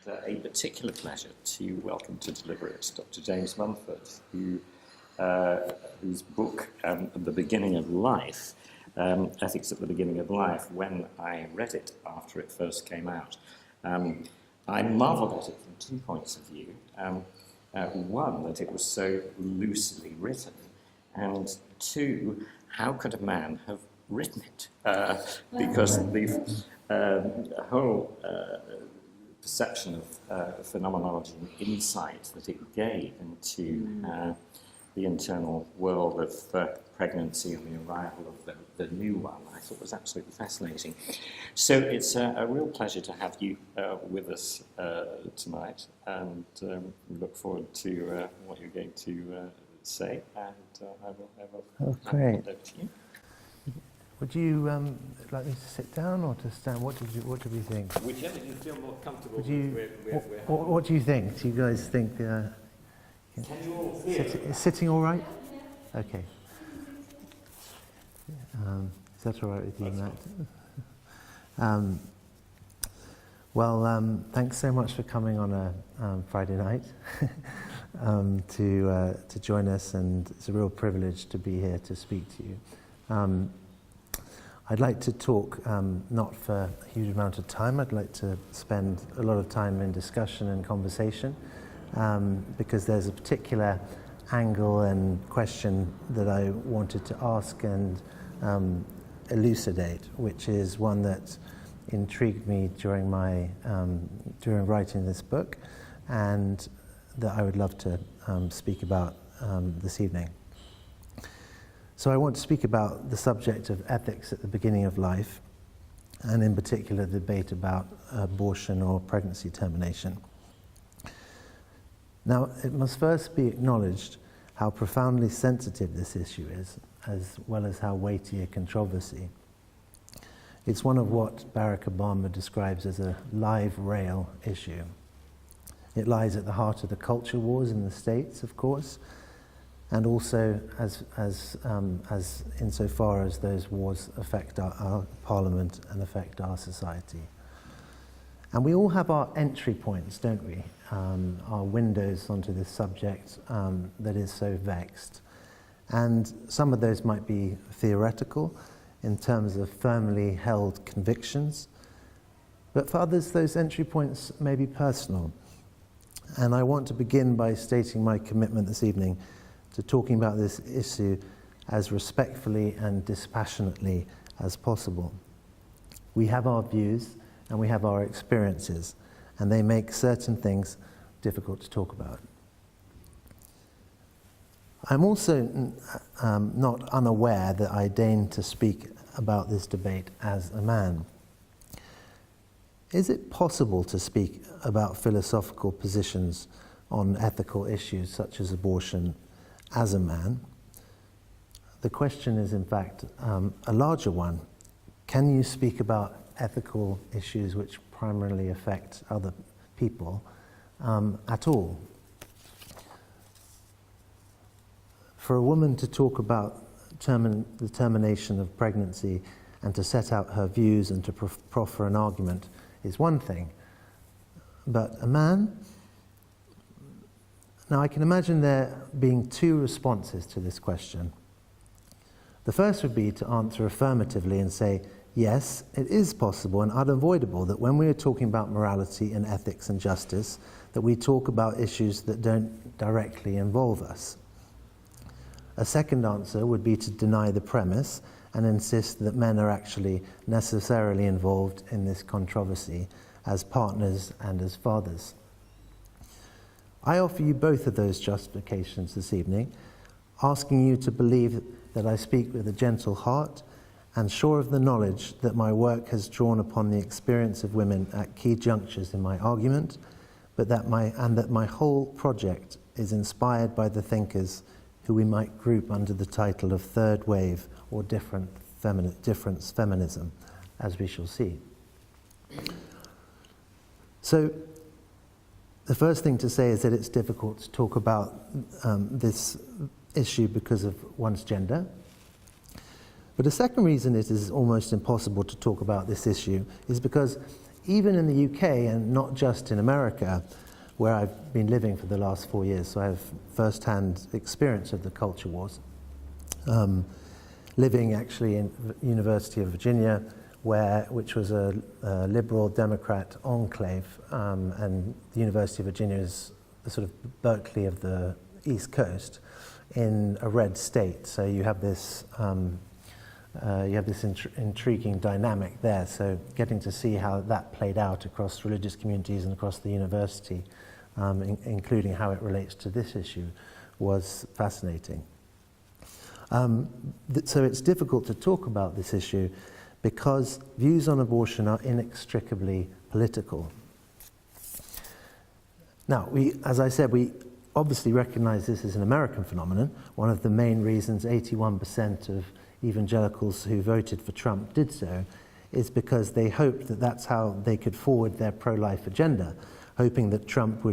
a particular pleasure to welcome to deliver it Dr. James Mumford, whose book, The Beginning of Life, Ethics at the Beginning of Life, when I read it after it first came out, I marvelled at it from 2 points of view. One, that it was so loosely written, and two, how could a man have written it? Because the whole perception of phenomenology and insight that it gave into the internal world of pregnancy and the arrival of the new one, I thought was absolutely fascinating. So it's a real pleasure to have you with us tonight, and we look forward to what you're going to say, and I will hand it over to you. Would you like me to sit down or to stand? What do we think? Whichever you feel more comfortable with. What do you think? Do you guys think? Can you all hear? Is sitting all right? Okay. Is that all right with you, Matt? Well, thanks so much for coming on a Friday night to join us, and it's a real privilege to be here to speak to you. I'd like to talk not for a huge amount of time. I'd like to spend a lot of time in discussion and conversation because there's a particular angle and question that I wanted to ask and elucidate, which is one that intrigued me during writing this book, and that I would love to speak about this evening. So I want to speak about the subject of ethics at the beginning of life, and in particular the debate about abortion or pregnancy termination. Now, it must first be acknowledged how profoundly sensitive this issue is, as well as how weighty a controversy. It's one of what Barack Obama describes as a live rail issue. It lies at the heart of the culture wars in the States, of course, and also as insofar as those wars affect our parliament and affect our society. And we all have our entry points, don't we? Our windows onto this subject that is so vexed. And some of those might be theoretical in terms of firmly held convictions, but for others those entry points may be personal. And I want to begin by stating my commitment this evening to talking about this issue as respectfully and dispassionately as possible. We have our views and we have our experiences, and they make certain things difficult to talk about. I'm also not unaware that I deign to speak about this debate as a man. Is it possible to speak about philosophical positions on ethical issues such as abortion as a man? The question is, in fact, a larger one. Can you speak about ethical issues which primarily affect other people at all? For a woman to talk about the termination of pregnancy and to set out her views and to proffer an argument is one thing. But a man? Now, I can imagine there being two responses to this question. The first would be to answer affirmatively and say, yes, it is possible and unavoidable that when we are talking about morality and ethics and justice, that we talk about issues that don't directly involve us. A second answer would be to deny the premise and insist that men are actually necessarily involved in this controversy as partners and as fathers. I offer you both of those justifications this evening, asking you to believe that I speak with a gentle heart and sure of the knowledge that my work has drawn upon the experience of women at key junctures in my argument, but that my whole project is inspired by the thinkers who we might group under the title of third wave or difference feminism, as we shall see. So, the first thing to say is that it's difficult to talk about this issue because of one's gender. But the second reason it is almost impossible to talk about this issue is because even in the UK, and not just in America, where I've been living for the last 4 years, so I have first-hand experience of the culture wars. Living actually in University of Virginia, which was a liberal Democrat enclave, and the University of Virginia is the sort of Berkeley of the East Coast in a red state. So you have this intriguing dynamic there. So getting to see how that played out across religious communities and across the university, including how it relates to this issue, was fascinating. So it's difficult to talk about this issue because views on abortion are inextricably political. Now, as I said, we obviously recognize this as an American phenomenon. One of the main reasons 81% of evangelicals who voted for Trump did so is because they hoped that that's how they could forward their pro-life agenda, hoping that President Trump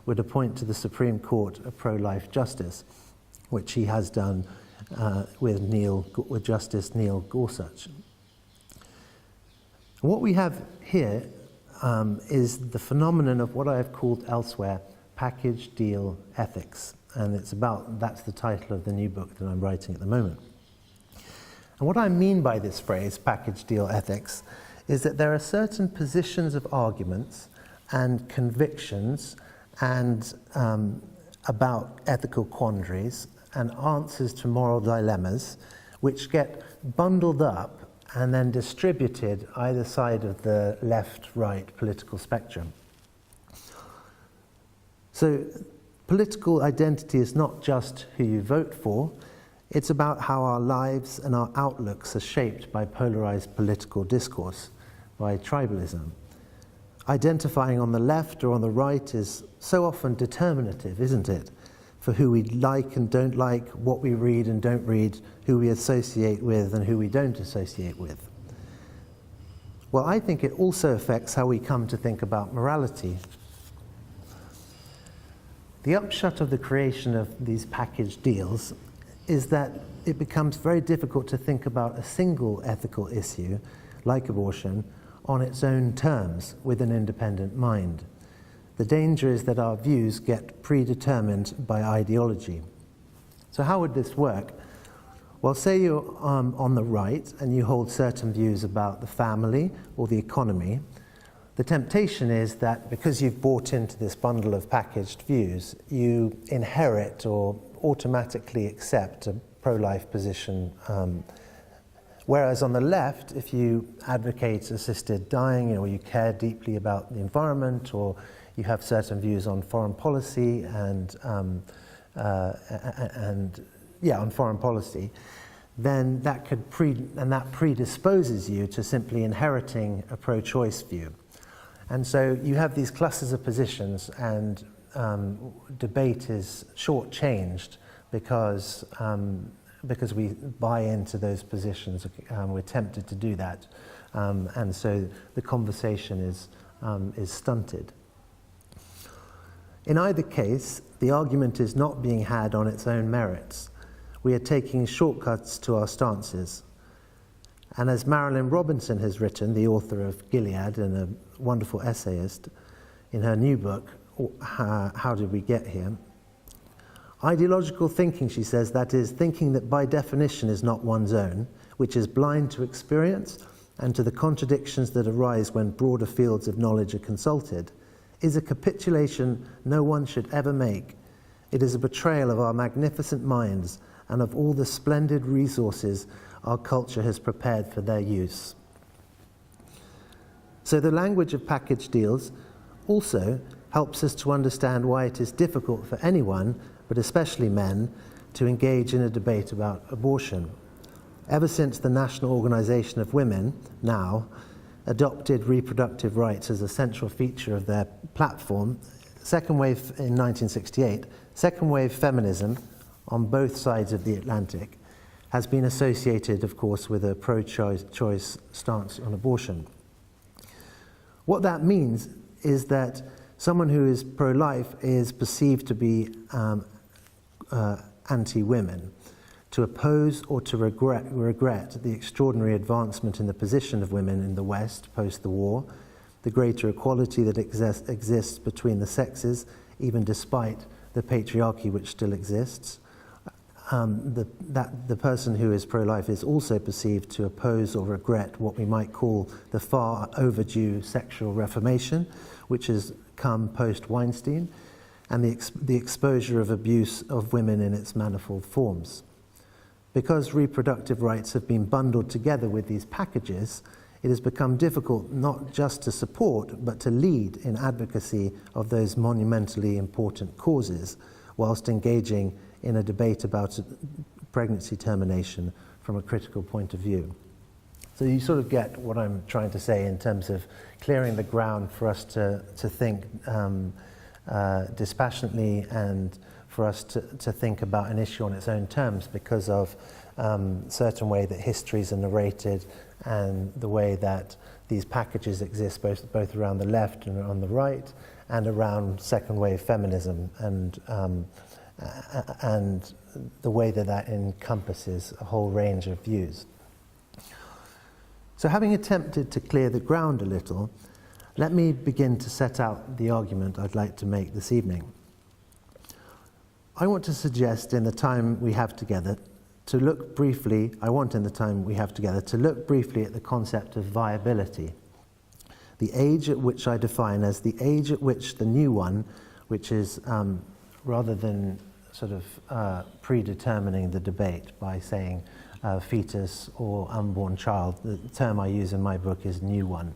would appoint to the Supreme Court a pro-life justice, which he has done with Justice Neil Gorsuch. What we have here is the phenomenon of what I have called elsewhere package deal ethics, and that's the title of the new book that I'm writing at the moment. And what I mean by this phrase, package deal ethics, is that there are certain positions of arguments and convictions and about ethical quandaries and answers to moral dilemmas which get bundled up and then distributed either side of the left-right political spectrum. So political identity is not just who you vote for, it's about how our lives and our outlooks are shaped by polarized political discourse, by tribalism. Identifying on the left or on the right is so often determinative, isn't it? For who we like and don't like, what we read and don't read, who we associate with and who we don't associate with. Well, I think it also affects how we come to think about morality. The upshot of the creation of these package deals is that it becomes very difficult to think about a single ethical issue, like abortion, on its own terms with an independent mind. The danger is that our views get predetermined by ideology. So how would this work? Well, say you're on the right and you hold certain views about the family or the economy. The temptation is that because you've bought into this bundle of packaged views, you inherit or automatically accept a pro-life position. Whereas on the left, if you advocate assisted dying, or you care deeply about the environment, or you have certain views on foreign policy on foreign policy, then that predisposes you to simply inheriting a pro-choice view. And so you have these clusters of positions, and debate is shortchanged because we buy into those positions. We're tempted to do that, and so the conversation is stunted. In either case, the argument is not being had on its own merits. We are taking shortcuts to our stances. And as Marilyn Robinson has written, the author of Gilead and a wonderful essayist, in her new book, How Did We Get Here? Ideological thinking, she says, that is, thinking that by definition is not one's own, which is blind to experience and to the contradictions that arise when broader fields of knowledge are consulted, is a capitulation no one should ever make. It is a betrayal of our magnificent minds and of all the splendid resources our culture has prepared for their use. So the language of package deals also helps us to understand why it is difficult for anyone, but especially men, to engage in a debate about abortion. Ever since the National Organization of Women, NOW, adopted reproductive rights as a central feature of their platform, second wave in 1968, second wave feminism on both sides of the Atlantic has been associated, of course, with a pro-choice stance on abortion. What that means is that someone who is pro-life is perceived to be anti-women. to oppose or to regret the extraordinary advancement in the position of women in the West post the war, the greater equality that exists between the sexes, even despite the patriarchy which still exists. The person who is pro-life is also perceived to oppose or regret what we might call the far overdue sexual reformation, which has come post-Weinstein, and the exposure of abuse of women in its manifold forms. Because reproductive rights have been bundled together with these packages, it has become difficult not just to support, but to lead in advocacy of those monumentally important causes, whilst engaging in a debate about pregnancy termination from a critical point of view. So you sort of get what I'm trying to say in terms of clearing the ground for us to think dispassionately, and for us to think about an issue on its own terms because of certain way that histories are narrated and the way that these packages exist both around the left and on the right, and around second wave feminism, and the way that encompasses a whole range of views. So having attempted to clear the ground a little, let me begin to set out the argument I'd like to make this evening. I want to suggest in the time we have together to look briefly at the concept of viability, the age at which I define as the age at which the new one, which is rather than sort of predetermining the debate by saying fetus or unborn child, the term I use in my book is new one.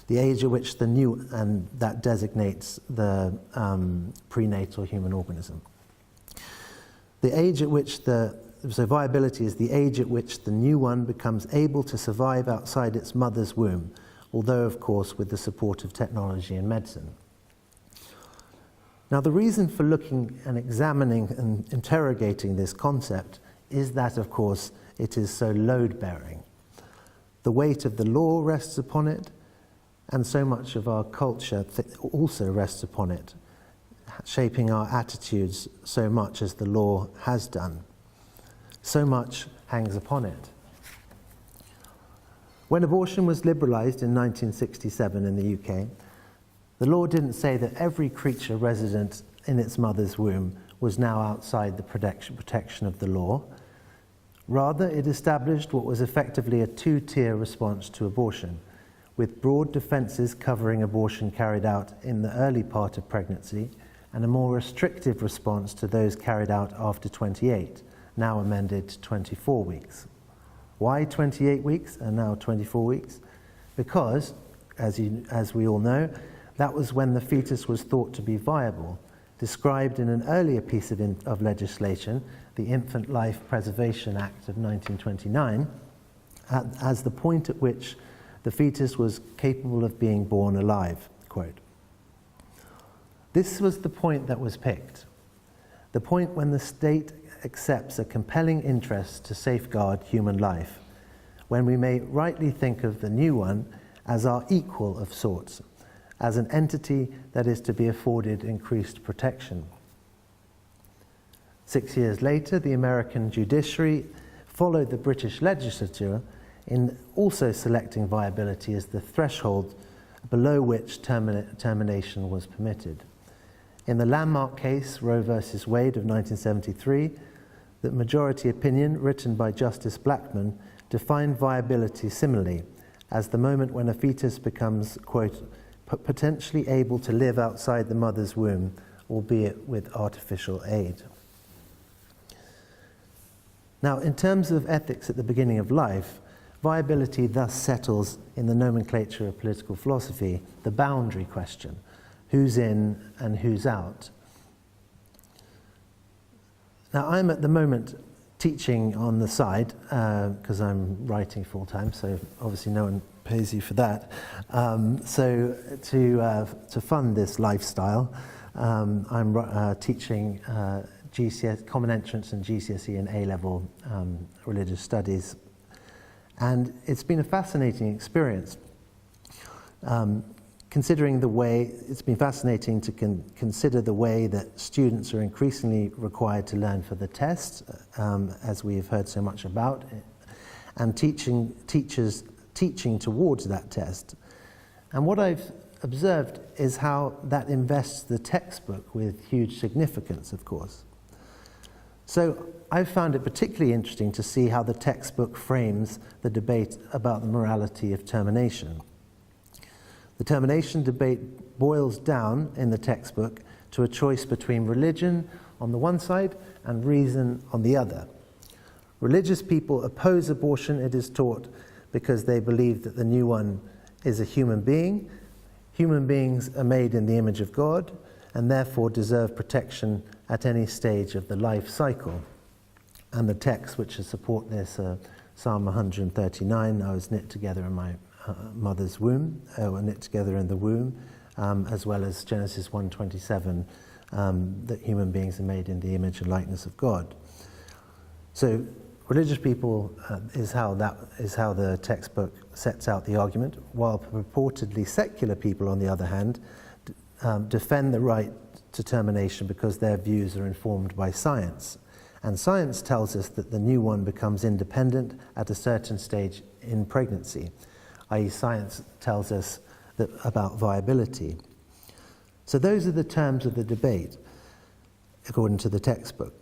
The age at which the new, and that designates the prenatal human organism. The age at which so viability is the age at which the new one becomes able to survive outside its mother's womb, although of course with the support of technology and medicine. Now the reason for looking and examining and interrogating this concept is that of course it is so load-bearing. The weight of the law rests upon it, and so much of our culture also rests upon it, shaping our attitudes so much as the law has done. So much hangs upon it. When abortion was liberalised in 1967 in the UK, the law didn't say that every creature resident in its mother's womb was now outside the protection of the law. Rather, it established what was effectively a two-tier response to abortion, with broad defences covering abortion carried out in the early part of pregnancy, and a more restrictive response to those carried out after 28, now amended to 24 weeks. Why 28 weeks and now 24 weeks? Because, as we all know, that was when the fetus was thought to be viable, described in an earlier piece of legislation, the Infant Life Preservation Act of 1929, as the point at which the fetus was capable of being born alive, quote. This was the point that was picked, the point when the state accepts a compelling interest to safeguard human life, when we may rightly think of the new one as our equal of sorts, as an entity that is to be afforded increased protection. 6 years later, the American judiciary followed the British legislature in also selecting viability as the threshold below which termination was permitted. In the landmark case, Roe v. Wade of 1973, the majority opinion written by Justice Blackmun defined viability similarly as the moment when a fetus becomes, quote, potentially able to live outside the mother's womb, albeit with artificial aid. Now, in terms of ethics at the beginning of life, viability thus settles, in the nomenclature of political philosophy, the boundary question: who's in and who's out. Now, I'm at the moment teaching on the side, because I'm writing full-time, so obviously no one pays you for that. So to fund this lifestyle, I'm teaching GCSE, Common Entrance and GCSE and A-level religious studies. And it's been a fascinating experience. considering the way, it's been fascinating to consider the way that students are increasingly required to learn for the test, as we have heard so much about, and teachers teaching towards that test. And what I've observed is how that invests the textbook with huge significance, of course. So I've found it particularly interesting to see how the textbook frames the debate about the morality of termination. The termination debate boils down in the textbook to a choice between religion on the one side and reason on the other. Religious people oppose abortion, it is taught, because they believe that the new one is a human being. Human beings are made in the image of God and therefore deserve protection at any stage of the life cycle. And the texts which support this are Psalm 139, I was knit together in my mother's womb, were knit together in the womb, as well as Genesis 1:27, that human beings are made in the image and likeness of God. So religious people is how the textbook sets out the argument, while purportedly secular people, on the other hand, defend the right to termination because their views are informed by science. And science tells us that the new one becomes independent at a certain stage in pregnancy, i.e. science tells us that about viability. So those are the terms of the debate, according to the textbook.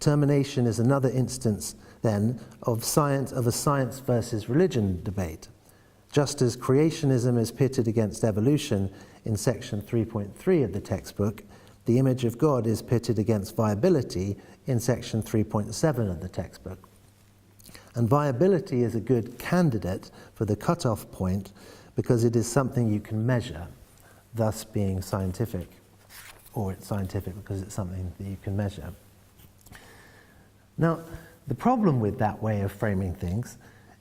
Termination is another instance, then, of a science versus religion debate. Just as creationism is pitted against evolution in section 3.3 of the textbook, the image of God is pitted against viability in section 3.7 of the textbook. And viability is a good candidate for the cutoff point because it is something you can measure, thus being scientific, or it's scientific because it's something that you can measure. Now, the problem with that way of framing things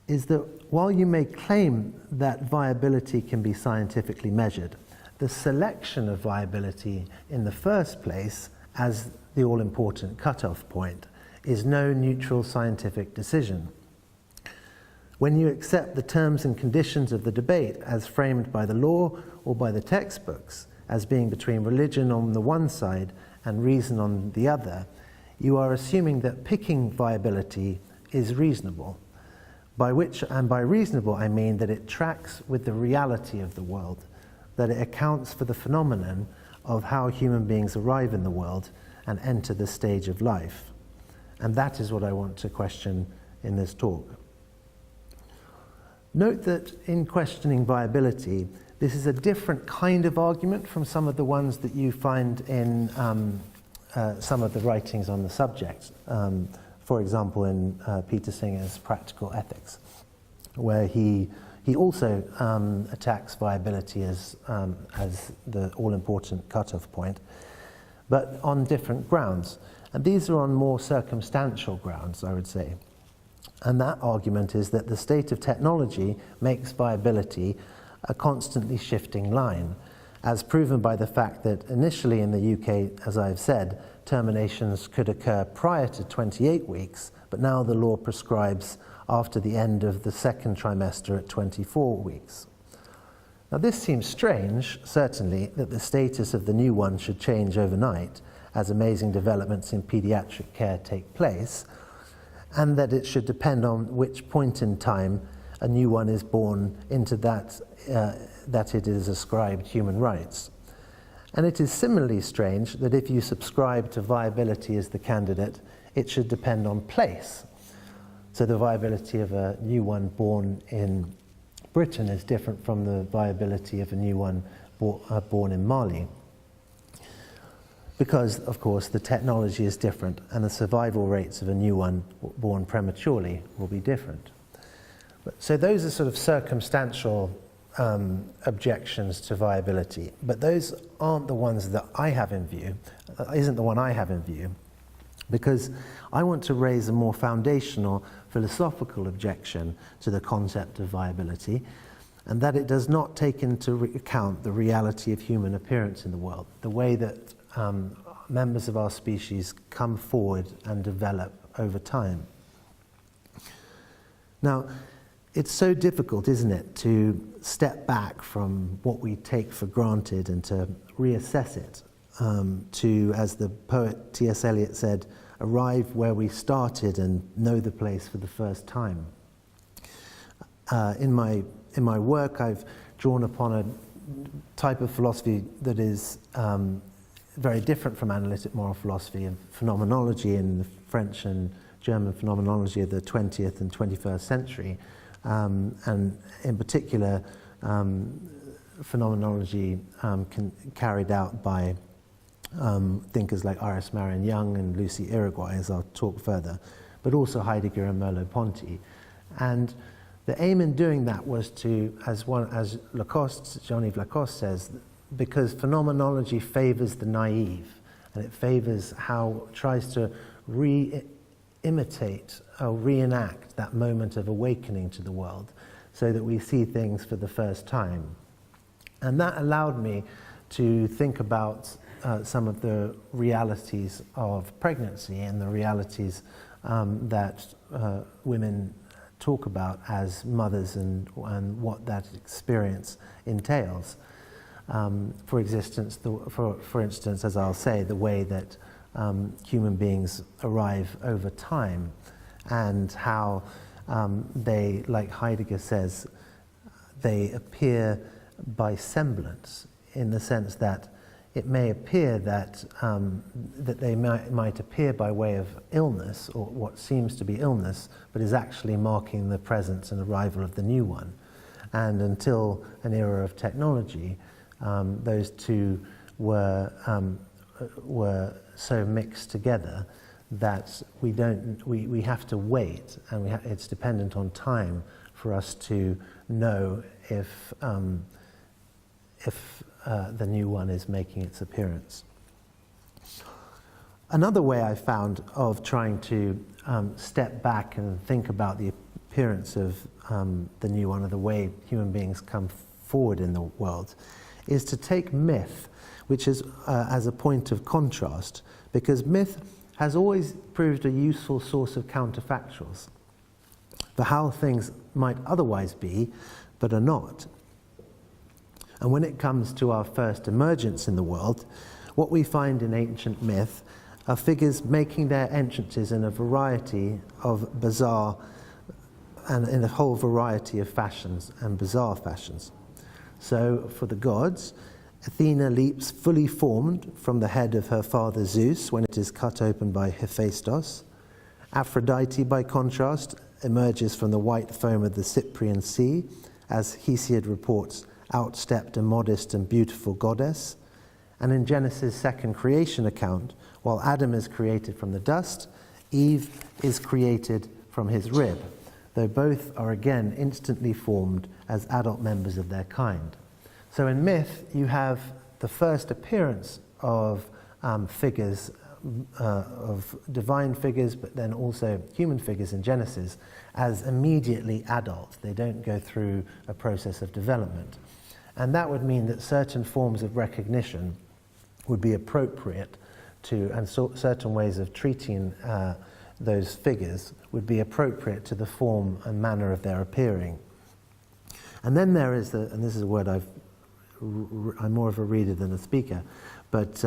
is that while you may claim that viability can be scientifically measured, the selection of viability in the first place as the all-important cutoff point is no neutral scientific decision. When you accept the terms and conditions of the debate as framed by the law or by the textbooks as being between religion on the one side and reason on the other, you are assuming that picking viability is reasonable, by reasonable I mean that it tracks with the reality of the world, that it accounts for the phenomenon of how human beings arrive in the world and enter the stage of life. And that is what I want to question in this talk. Note that in questioning viability, this is a different kind of argument from some of the ones that you find in some of the writings on the subject. For example, in Peter Singer's Practical Ethics, where he also attacks viability as the all-important cutoff point, but on different grounds. And these are on more circumstantial grounds, I would say. And that argument is that the state of technology makes viability a constantly shifting line, as proven by the fact that initially in the UK, as I've said, terminations could occur prior to 28 weeks, but now the law prescribes after the end of the second trimester at 24 weeks. Now this seems strange, certainly, that the status of the new one should change overnight as amazing developments in paediatric care take place, and that it should depend on which point in time a new one is born into that it is ascribed human rights. And it is similarly strange that if you subscribe to viability as the candidate, it should depend on place. So the viability of a new one born in Britain is different from the viability of a new one born in Mali. Because, of course, the technology is different and the survival rates of a new one born prematurely will be different. So those are sort of circumstantial objections to viability, but those aren't the ones that I have in view, isn't the one I have in view, because I want to raise a more foundational philosophical objection to the concept of viability, and that it does not take into account the reality of human appearance in the world, the way that members of our species come forward and develop over time. Now, it's so difficult, isn't it, to step back from what we take for granted and to reassess it, to, as the poet T.S. Eliot said, arrive where we started and know the place for the first time. In my work, I've drawn upon a type of philosophy that is very different from analytic moral philosophy and phenomenology in the French and German phenomenology of the 20th and 21st century, and in particular phenomenology carried out by thinkers like Iris Marion Young and Lucy Irigoyen, as I'll talk further, but also Heidegger and Merleau-Ponty. And the aim in doing that was to, as Lacoste, Jean-Yves Lacoste says, because phenomenology favors the naive, and it favors tries to imitate or reenact that moment of awakening to the world so that we see things for the first time. And that allowed me to think about some of the realities of pregnancy and the realities that women talk about as mothers and what that experience entails. For instance, as I'll say, the way that human beings arrive over time, and how they, like Heidegger says, they appear by semblance, in the sense that it may appear that they might appear by way of illness, or what seems to be illness, but is actually marking the presence and arrival of the new one. And until an era of technology, those two were so mixed together that we have to wait, and it's dependent on time for us to know if the new one is making its appearance. Another way I found of trying to step back and think about the appearance of the new one, or the way human beings come forward in the world, is to take myth, which is as a point of contrast, because myth has always proved a useful source of counterfactuals for how things might otherwise be, but are not. And when it comes to our first emergence in the world, what we find in ancient myth are figures making their entrances in a variety of bizarre, and in a whole variety of fashions and bizarre fashions. So, for the gods, Athena leaps fully formed from the head of her father Zeus when it is cut open by Hephaestus. Aphrodite, by contrast, emerges from the white foam of the Cyprian Sea, as Hesiod reports, outstepped a modest and beautiful goddess. And in Genesis' second creation account, while Adam is created from the dust, Eve is created from his rib, though both are again instantly formed as adult members of their kind. So in myth, you have the first appearance of figures, of divine figures, but then also human figures in Genesis, as immediately adult. They don't go through a process of development. And that would mean that certain forms of recognition would be appropriate to, and certain ways of treating those figures would be appropriate to the form and manner of their appearing. And then there is and this is a word I'm more of a reader than a speaker, but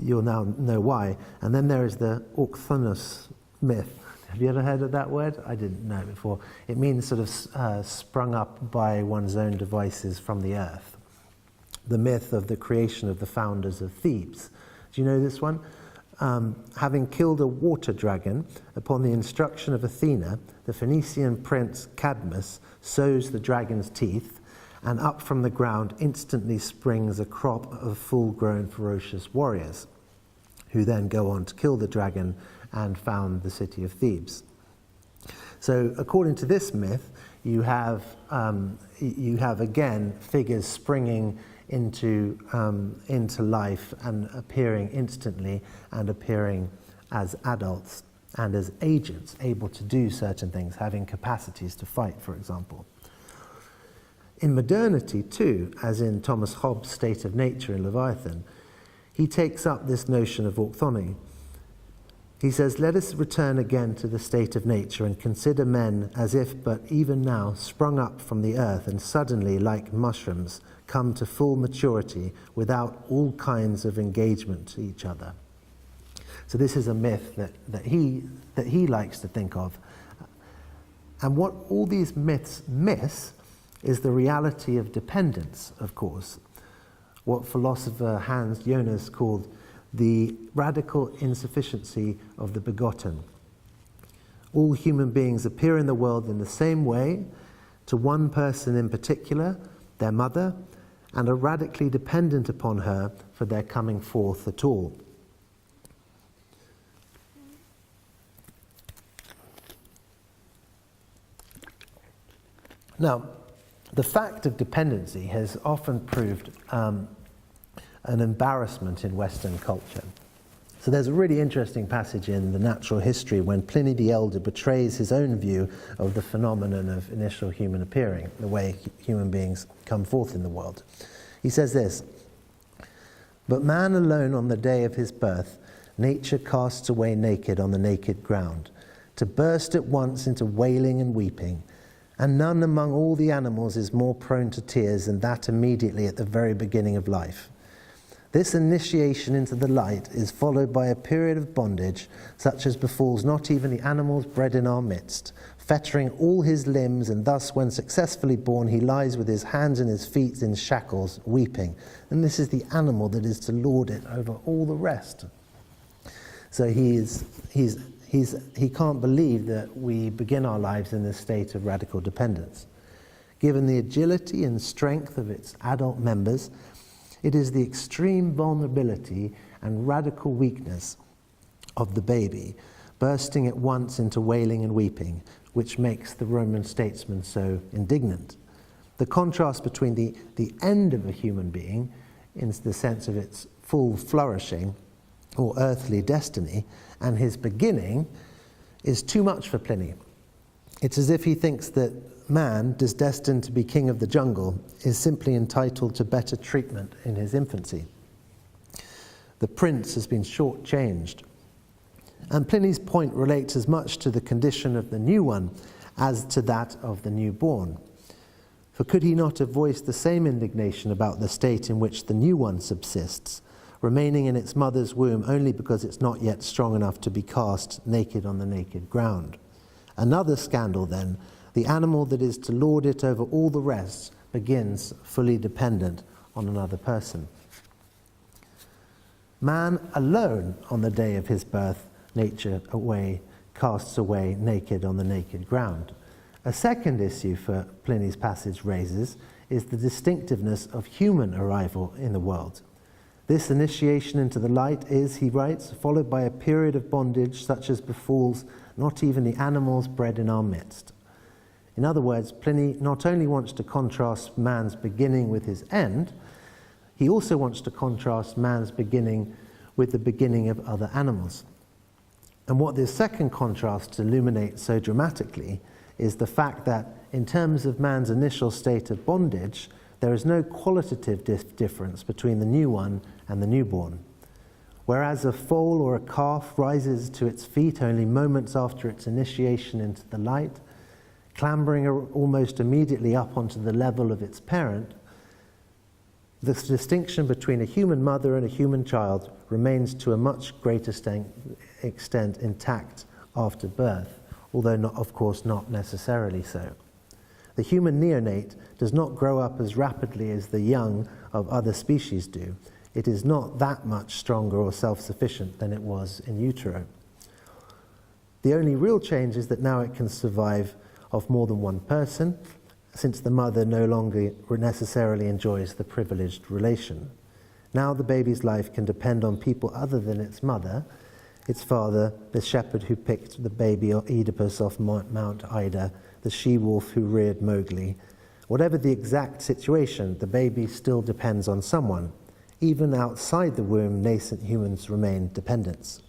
you'll now know why. And then there is the orthonos myth. Have you ever heard of that word? I didn't know it before. It means sort of sprung up by one's own devices from the earth. The myth of the creation of the founders of Thebes. Do you know this one? Having killed a water dragon, upon the instruction of Athena, the Phoenician prince Cadmus sows the dragon's teeth, and up from the ground instantly springs a crop of full-grown ferocious warriors, who then go on to kill the dragon and found the city of Thebes. So according to this myth, you have again figures springing into life and appearing instantly, and appearing as adults and as agents, able to do certain things, having capacities to fight, for example. In modernity too, as in Thomas Hobbes' State of Nature in Leviathan, he takes up this notion of orthonomy. He says, let us return again to the state of nature and consider men as if but even now sprung up from the earth and suddenly, like mushrooms, come to full maturity without all kinds of engagement to each other. So this is a myth that he likes to think of. And what all these myths miss is the reality of dependence, of course, what philosopher Hans Jonas called the radical insufficiency of the begotten. All human beings appear in the world in the same way, to one person in particular, their mother, and are radically dependent upon her for their coming forth at all. Now, the fact of dependency has often proved an embarrassment in Western culture. So there's a really interesting passage in the Natural History when Pliny the Elder betrays his own view of the phenomenon of initial human appearing, the way human beings come forth in the world. He says this, "But man alone on the day of his birth, nature casts away naked on the naked ground, to burst at once into wailing and weeping, and none among all the animals is more prone to tears than that immediately at the very beginning of life. This initiation into the light is followed by a period of bondage, such as befalls not even the animals bred in our midst, fettering all his limbs, and thus, when successfully born, he lies with his hands and his feet in shackles, weeping. And this is the animal that is to lord it over all the rest." So he can't believe that we begin our lives in this state of radical dependence. Given the agility and strength of its adult members, it is the extreme vulnerability and radical weakness of the baby, bursting at once into wailing and weeping, which makes the Roman statesman so indignant. The contrast between the end of a human being, in the sense of its full flourishing or earthly destiny, and his beginning is too much for Pliny. It's as if he thinks that man, destined to be king of the jungle, is simply entitled to better treatment in his infancy. The prince has been shortchanged. And Pliny's point relates as much to the condition of the new one as to that of the newborn. For could he not have voiced the same indignation about the state in which the new one subsists, remaining in its mother's womb only because it's not yet strong enough to be cast naked on the naked ground? Another scandal, then. The animal that is to lord it over all the rest begins fully dependent on another person. Man alone on the day of his birth, nature casts away naked on the naked ground. A second issue for Pliny's passage raises is the distinctiveness of human arrival in the world. This initiation into the light is, he writes, followed by a period of bondage such as befalls not even the animals bred in our midst. In other words, Pliny not only wants to contrast man's beginning with his end, he also wants to contrast man's beginning with the beginning of other animals. And what this second contrast illuminates so dramatically is the fact that in terms of man's initial state of bondage, there is no qualitative difference between the new one and the newborn. Whereas a foal or a calf rises to its feet only moments after its initiation into the light, clambering almost immediately up onto the level of its parent, the distinction between a human mother and a human child remains to a much greater extent intact after birth, although not, of course, not necessarily so. The human neonate does not grow up as rapidly as the young of other species do. It is not that much stronger or self-sufficient than it was in utero. The only real change is that now it can survive of more than one person, since the mother no longer necessarily enjoys the privileged relation. Now the baby's life can depend on people other than its mother, its father, the shepherd who picked the baby Oedipus off Mount Ida, the she-wolf who reared Mowgli. Whatever the exact situation, the baby still depends on someone. Even outside the womb, nascent humans remain dependents.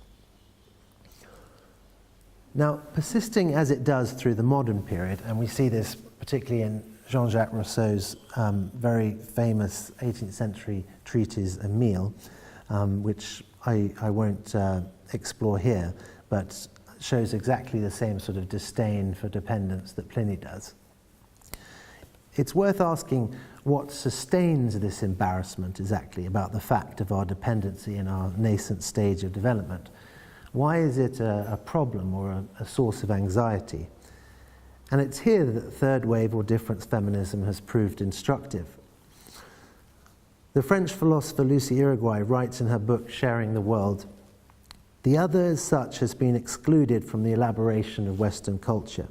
Now, persisting as it does through the modern period, and we see this particularly in Jean-Jacques Rousseau's very famous 18th century treatise, Emile, which I won't explore here, but shows exactly the same sort of disdain for dependence that Pliny does. It's worth asking what sustains this embarrassment exactly about the fact of our dependency in our nascent stage of development. Why is it a problem or a source of anxiety? And it's here that third wave or difference feminism has proved instructive. The French philosopher Lucy Irigoyen writes in her book Sharing the World, "The other as such has been excluded from the elaboration of Western culture.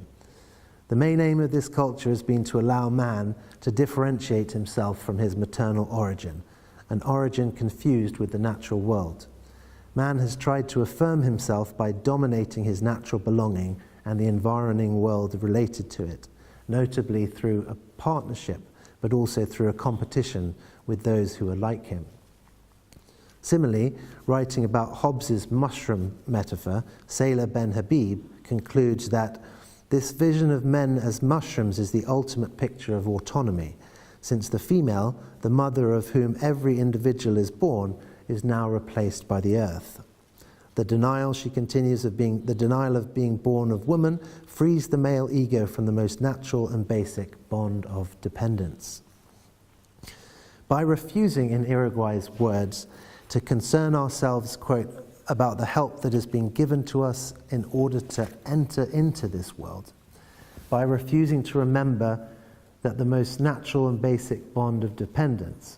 The main aim of this culture has been to allow man to differentiate himself from his maternal origin, an origin confused with the natural world. Man has tried to affirm himself by dominating his natural belonging and the environing world related to it, notably through a partnership, but also through a competition with those who are like him." Similarly, writing about Hobbes's mushroom metaphor, Sailor Ben Habib concludes that this vision of men as mushrooms is the ultimate picture of autonomy, since the female, the mother of whom every individual is born, is now replaced by the earth. The denial, she continues, the denial of being born of woman frees the male ego from the most natural and basic bond of dependence. By refusing, in Irigoyen's words, to concern ourselves, quote, about the help that has been given to us in order to enter into this world, by refusing to remember that the most natural and basic bond of dependence,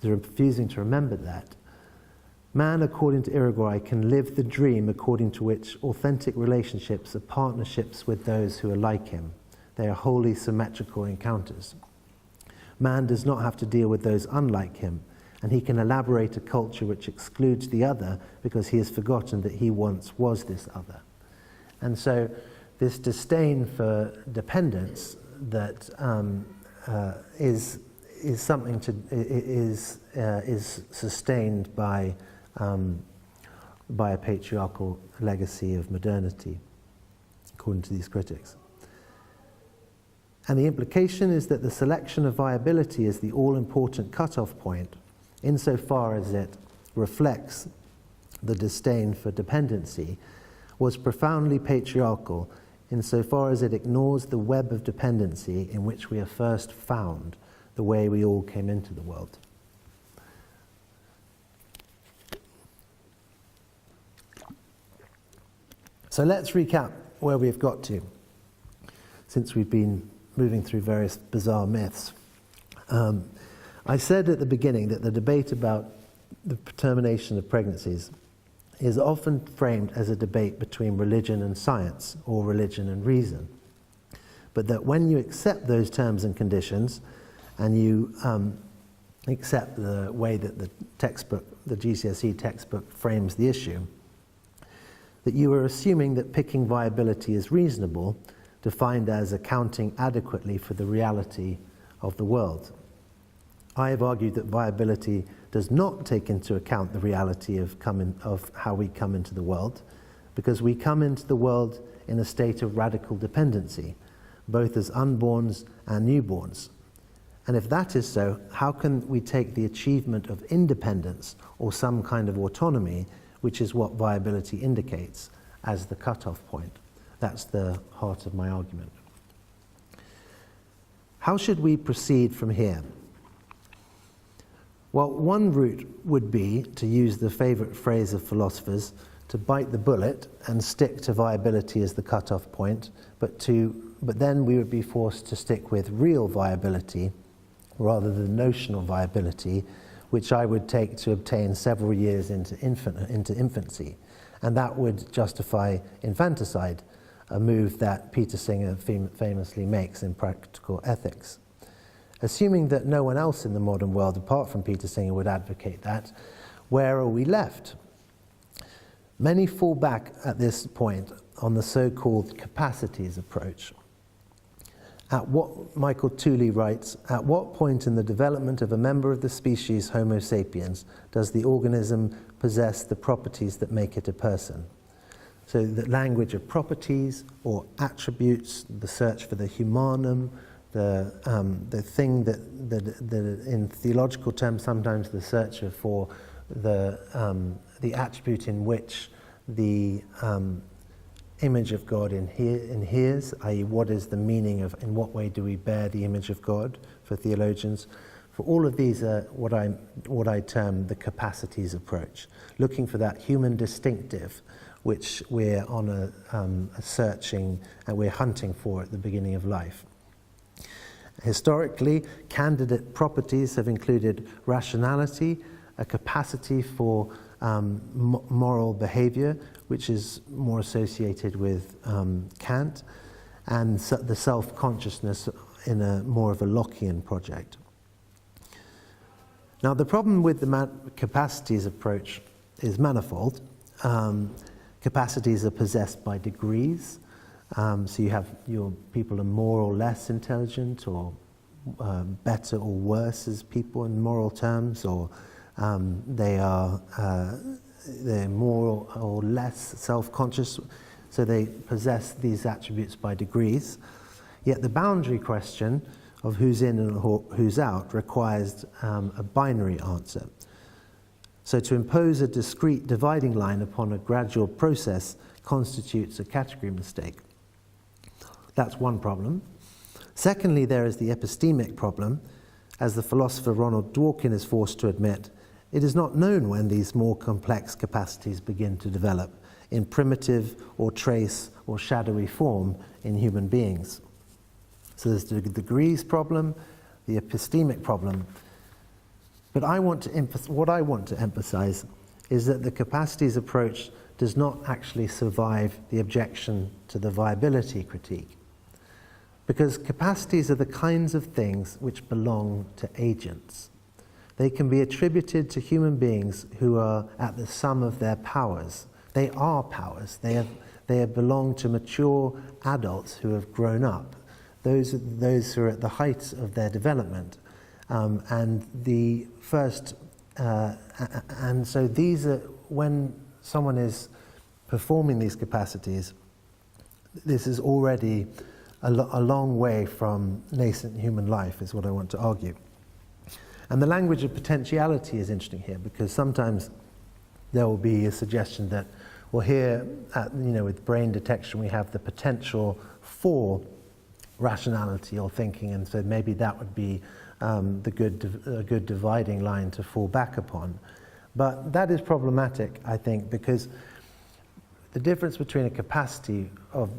refusing to remember that, man, according to Irigoyen, can live the dream according to which authentic relationships are partnerships with those who are like him. They are wholly symmetrical encounters. Man does not have to deal with those unlike him, and he can elaborate a culture which excludes the other because he has forgotten that he once was this other. And so this disdain for dependence that is sustained by a patriarchal legacy of modernity, according to these critics. And the implication is that the selection of viability is the all-important cutoff point, insofar as it reflects the disdain for dependency, was profoundly patriarchal insofar as it ignores the web of dependency in which we are first found, the way we all came into the world. So let's recap where we've got to, since we've been moving through various bizarre myths. I said at the beginning that the debate about the termination of pregnancies is often framed as a debate between religion and science, or religion and reason. But that when you accept those terms and conditions, and you accept the way that the textbook, the GCSE textbook, frames the issue, that you are assuming that picking viability is reasonable, defined as accounting adequately for the reality of the world. I have argued that viability does not take into account the reality of how we come into the world, because we come into the world in a state of radical dependency, both as unborns and newborns. And if that is so, how can we take the achievement of independence or some kind of autonomy, which is what viability indicates, as the cutoff point? That's the heart of my argument. How should we proceed from here? Well, one route would be, to use the favorite phrase of philosophers, to bite the bullet and stick to viability as the cutoff point, but then we would be forced to stick with real viability rather than notional viability, which I would take to obtain several years into infancy. And that would justify infanticide, a move that Peter Singer famously makes in Practical Ethics. Assuming that no one else in the modern world apart from Peter Singer would advocate that, where are we left? Many fall back at this point on the so-called Capacities Approach. Michael Tooley writes, at what point in the development of a member of the species Homo sapiens does the organism possess the properties that make it a person? So the language of properties or attributes, the search for the humanum, the thing that in theological terms sometimes the search for the attribute in which the image of God in his, i.e. what is the meaning of, in what way do we bear the image of God for theologians. For all of these are what I term the capacities approach, looking for that human distinctive which we're on a searching and we're hunting for at the beginning of life. Historically, candidate properties have included rationality, a capacity for moral behavior, which is more associated with Kant, and the self-consciousness in a more of a Lockean project. Now, the problem with the capacities approach is manifold. Capacities are possessed by degrees. So you have your people are more or less intelligent, or better or worse as people in moral terms, or they're more or less self-conscious. So they possess these attributes by degrees. Yet the boundary question of who's in and who's out requires a binary answer. So to impose a discrete dividing line upon a gradual process constitutes a category mistake. That's one problem. Secondly, there is the epistemic problem. As the philosopher Ronald Dworkin is forced to admit, it is not known when these more complex capacities begin to develop in primitive or trace or shadowy form in human beings. So there's the degrees problem, the epistemic problem. But what I want to emphasize is that the capacities approach does not actually survive the objection to the viability critique. Because capacities are the kinds of things which belong to agents. They can be attributed to human beings who are at the sum of their powers. They are powers. They belong to mature adults who have grown up. Those who are at the height of their development. And so these are, when someone is performing these capacities, this is already a long way from nascent human life, is what I want to argue. And the language of potentiality is interesting here, because sometimes there will be a suggestion that, well, here, with brain detection, we have the potential for rationality or thinking, and so maybe that would be a good dividing line to fall back upon. But that is problematic, I think, because the difference between a capacity of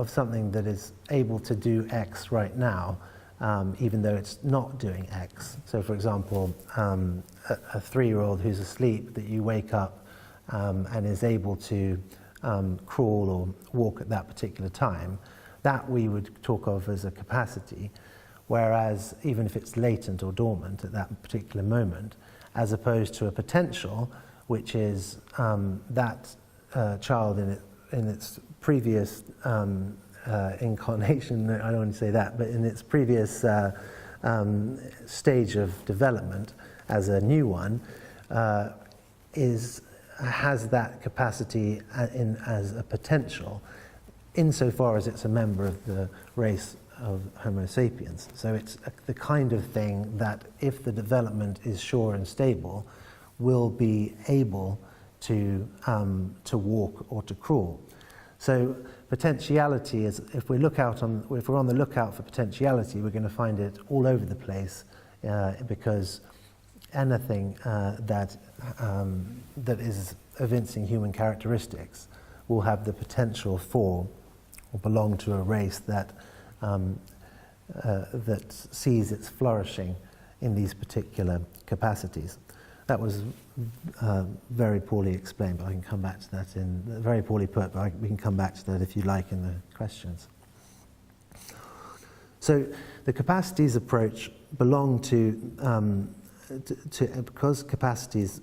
something that is able to do X right now, even though it's not doing X. So, for example, a 3-year-old who's asleep that you wake up and is able to crawl or walk at that particular time, that we would talk of as a capacity, whereas even if it's latent or dormant at that particular moment, as opposed to a potential, which is that child in its previous incarnation, I don't want to say that, but in its previous stage of development as a new one, has that capacity as a potential, insofar as it's a member of the race of Homo sapiens. So it's the kind of thing that, if the development is sure and stable, will be able to walk or to crawl. So potentiality is, if we're on the lookout for potentiality, we're going to find it all over the place, because anything that is evincing human characteristics will have the potential for, or belong to, a race that sees its flourishing in these particular capacities. That was very poorly explained, but I can come back to that very poorly put, but we can come back to that if you like in the questions. So the capacities approach belong because capacities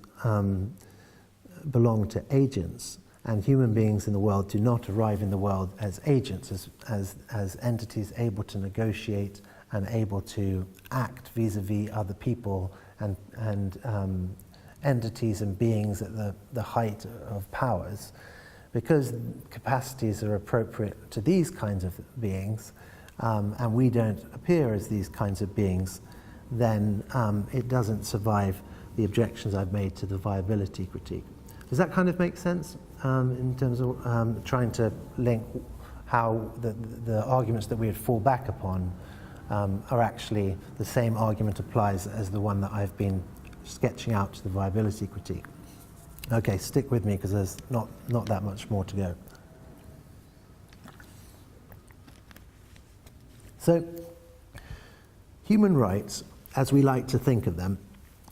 belong to agents, and human beings in the world do not arrive in the world as agents, as entities able to negotiate and able to act vis-a-vis other people and entities and beings at the height of powers. Because capacities are appropriate to these kinds of beings, and we don't appear as these kinds of beings, then it doesn't survive the objections I've made to the viability critique. Does that kind of make sense? in terms of trying to link how the arguments that we would fall back upon are actually the same argument applies as the one that I've been sketching out to the viability critique. Okay, stick with me because there's not that much more to go. So, human rights, as we like to think of them,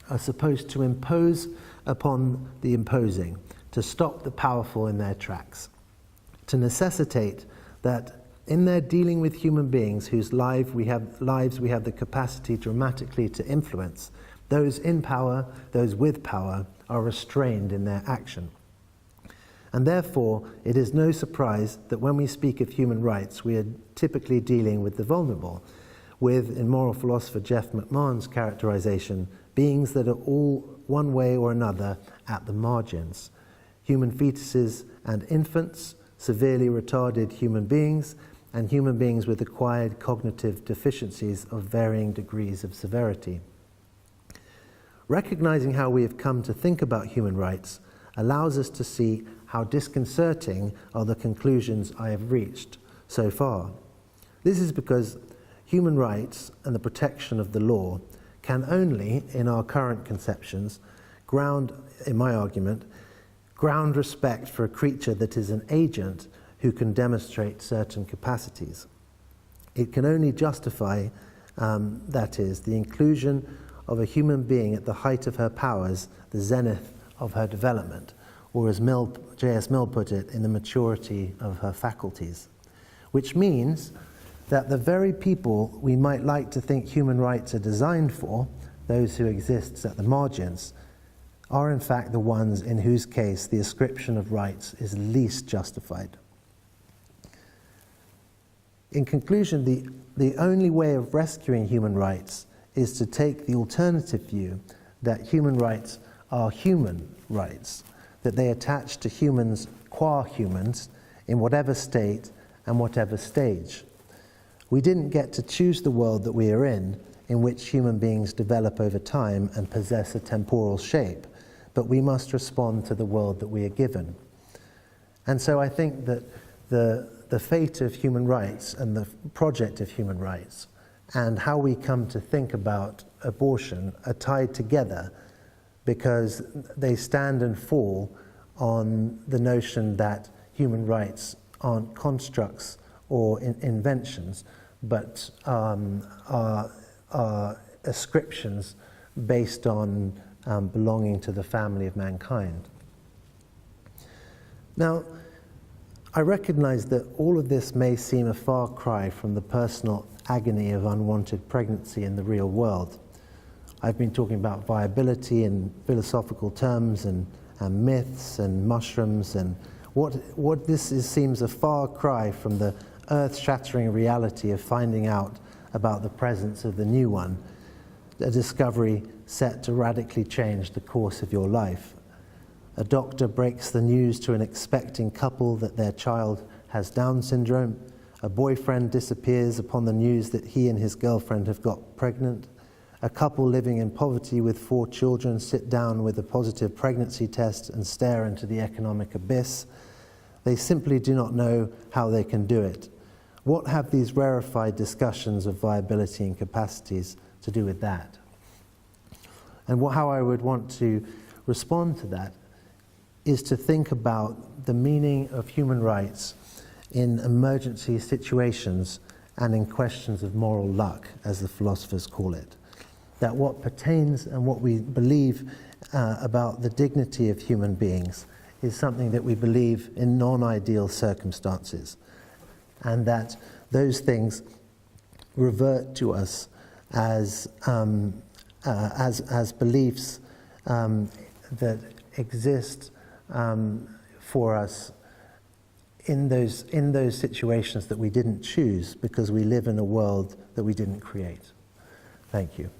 are supposed to impose upon the imposing, to stop the powerful in their tracks, to necessitate that in their dealing with human beings whose lives we have the capacity dramatically to influence, those in power, those with power, are restrained in their action. And therefore, it is no surprise that when we speak of human rights, we are typically dealing with the vulnerable, with, in moral philosopher Jeff McMahon's characterization, beings that are all, one way or another, at the margins. Human fetuses and infants, severely retarded human beings, and human beings with acquired cognitive deficiencies of varying degrees of severity. Recognizing how we have come to think about human rights allows us to see how disconcerting are the conclusions I have reached so far. This is because human rights and the protection of the law can only, in our current conceptions, ground, in my argument, ground respect for a creature that is an agent who can demonstrate certain capacities. It can only justify, that is, the inclusion of a human being at the height of her powers, the zenith of her development, or as J.S. Mill put it, in the maturity of her faculties. Which means that the very people we might like to think human rights are designed for, those who exist at the margins, are in fact the ones in whose case the ascription of rights is least justified. In conclusion, the only way of rescuing human rights is to take the alternative view that human rights are human rights, that they attach to humans qua humans in whatever state and whatever stage. We didn't get to choose the world that we are in which human beings develop over time and possess a temporal shape, but we must respond to the world that we are given. And so I think that the fate of human rights and the project of human rights and how we come to think about abortion are tied together because they stand and fall on the notion that human rights aren't constructs or inventions, but are ascriptions based on belonging to the family of mankind. Now, I recognize that all of this may seem a far cry from the personal agony of unwanted pregnancy in the real world. I've been talking about viability in philosophical terms and myths and mushrooms, and what this is seems a far cry from the earth-shattering reality of finding out about the presence of the new one, a discovery set to radically change the course of your life. A doctor breaks the news to an expecting couple that their child has Down syndrome. A boyfriend disappears upon the news that he and his girlfriend have got pregnant. A couple living in poverty with 4 children sit down with a positive pregnancy test and stare into the economic abyss. They simply do not know how they can do it. What have these rarefied discussions of viability and capacities to do with that? And how I would want to respond to that is to think about the meaning of human rights in emergency situations and in questions of moral luck, as the philosophers call it. That what pertains and what we believe about the dignity of human beings is something that we believe in non-ideal circumstances, and that those things revert to us as beliefs that exist for us in those situations that we didn't choose because we live in a world that we didn't create. Thank you.